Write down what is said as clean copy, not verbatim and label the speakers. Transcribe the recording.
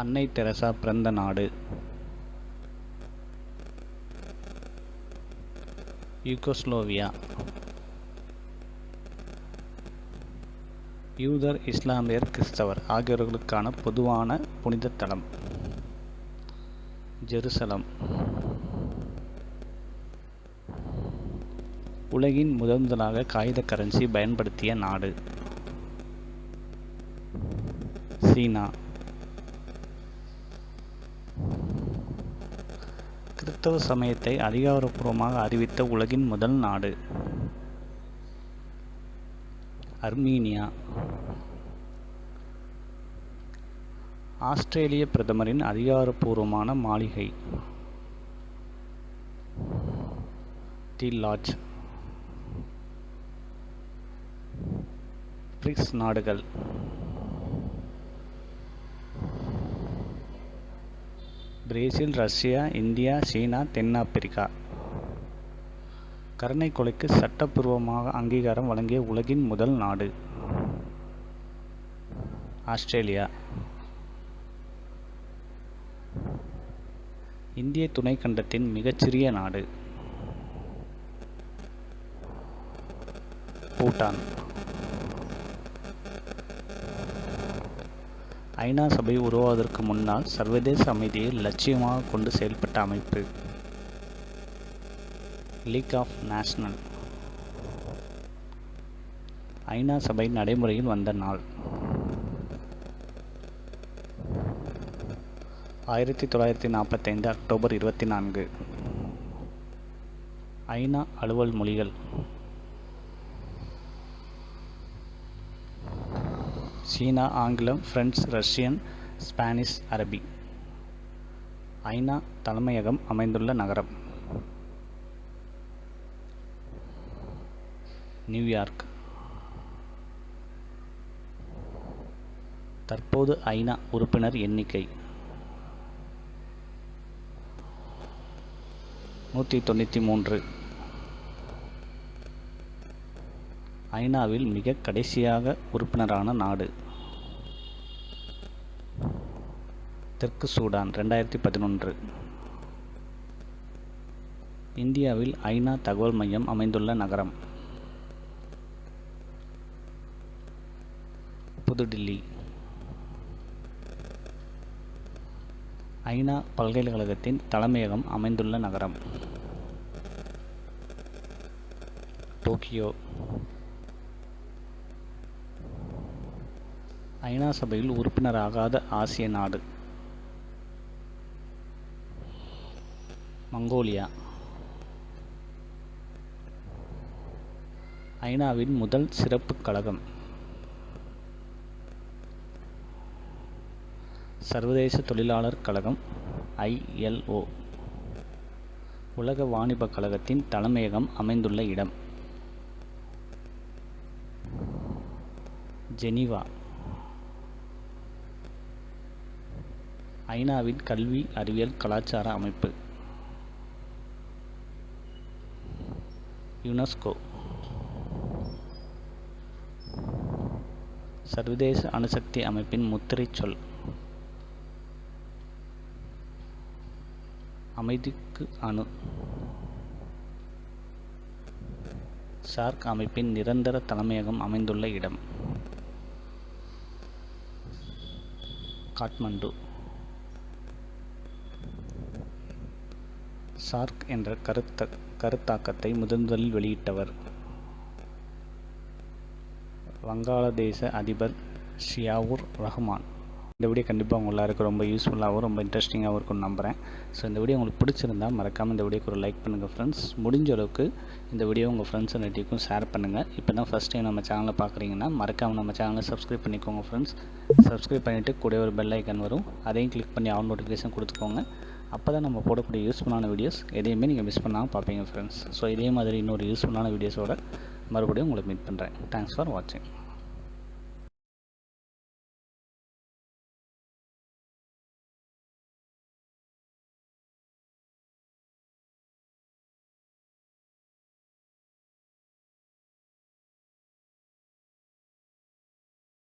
Speaker 1: அன்னை தெரசா பிறந்த நாடு யூகோஸ்லோவியா. யூதர், இஸ்லாமியர், கிறிஸ்தவர் ஆகியோர்களுக்கான பொதுவான புனித தலம் ஜெருசலம். உலகின் முதலாக காகித கரன்சி பயன்படுத்திய நாடு சீனா. கிறிஸ்தவ சமயத்தை அதிகாரப்பூர்வமாக அறிவித்த உலகின் முதல் நாடு அர்மீனியா. ஆஸ்திரேலிய பிரதமரின் அதிகாரப்பூர்வமான மாளிகை தி லாட்ஜ். பிரிக்ஸ் நாடுகள் பிரேசில், ரஷ்யா, இந்தியா, சீனா, தென்னாப்பிரிக்கா. கருணை கொலைக்கு சட்டப்பூர்வமாக அங்கீகாரம் வழங்கிய உலகின் முதல் நாடு ஆஸ்திரேலியா. இந்திய துணைக்கண்டத்தின் மிகச்சிறிய நாடு பூட்டான். ஐநா சபை உருவாவதற்கு முன்னால் சர்வதேச அமைதியை லட்சியமாக கொண்டு செயல்பட்ட அமைப்பு லீக் ஆஃப் நேஷனல். ஐநா சபை நடைமுறையில் வந்த நாள் 1945 அக்டோபர் 24. ஐநா அலுவல் மொழிகள் சீனா, ஆங்கிலம், பிரெஞ்சு, ரஷ்யன், ஸ்பானிஷ், அரபி. ஐநா தலைமையகம் அமைந்துள்ள நகரம் நியூயார்க். தற்போது ஐநா உறுப்பினர் எண்ணிக்கை 193. ஐநாவில் மிக கடைசியாக உறுப்பினரான நாடு தெற்கு சூடான் 2011. இந்தியாவில் ஐநா தகவல் மையம் அமைந்துள்ள நகரம் புதுடில்லி. ஐநா பல்கலைக்கழகத்தின் தலைமையகம் அமைந்துள்ள நகரம் டோக்கியோ. ஐநா சபையில் உறுப்பினராகாத ஆசிய நாடு மங்கோலியா. ஐநாவின் முதல் சிறப்பு கழகம் சர்வதேச தொழிலாளர் கழகம் ILO. உலக வாணிப கழகத்தின் தலைமையகம் அமைந்துள்ள இடம் ஜெனீவா. ஐநாவின் கல்வி, அறிவியல், கலாச்சார அமைப்பு யுனெஸ்கோ. சர்வதேச அணுசக்தி அமைப்பின் முத்திரை சொல் அமைதிக்கு அணு. சார்க் அமைப்பின் நிரந்தர தலைமையகம் அமைந்துள்ள இடம் காட்மண்டு. சார்க் என்ற கருத்தாக்கத்தை முதலில் வெளியிட்டவர் வங்காளதேச அதிபர் ஷியாவுர் ரஹ்மான். இந்த வீடியோ கண்டிப்பாக உங்கள் எல்லாருக்கும் ரொம்ப யூஸ்ஃபுல்லாகவும் ரொம்ப இன்ட்ரெஸ்டிங்காகவும் இருக்கும்னு நம்புகிறேன். ஸோ இந்த வீடியோ உங்களுக்கு பிடிச்சிருந்தால் மறக்காமல் இந்த வீடியோக்கு ஒரு லைக் பண்ணுங்கள் ஃப்ரெண்ட்ஸ். முடிஞ்ச அளவுக்கு இந்த வீடியோ உங்கள் ஃப்ரெண்ட்ஸ் அண்ட் ரிலேட்டிவ்க்கும் ஷேர் பண்ணுங்கள். இப்போ தான் ஃபஸ்ட் டைம் நம்ம சேனலை பார்க்குறீங்கன்னா மறக்காமல் நம்ம சேனலை சப்ஸ்கிரைப் பண்ணிக்கோங்க ஃப்ரெண்ட்ஸ். சப்ஸ்கிரைப் பண்ணிவிட்டு கூட ஒரு பெல் ஐக்கன் வரும், அதையும் கிளிக் பண்ணி ஆல் நோட்டிஃபிகேஷன் கொடுத்துக்கோங்க. அப்போ தான் நம்ம போடக்கூடிய யூஸ்ஃபுல்லான வீடியோஸ் எதையுமே நீங்கள் மிஸ் பண்ணாமல் பார்ப்பீங்க ஃப்ரெண்ட்ஸ். ஸோ இதே மாதிரி இன்னொரு யூஸ்ஃபுல்லான வீடியோஸோட மறுபடியும் உங்களை மீட் பண்ணுறேன். தேங்க்ஸ் ஃபார் வாட்சிங்.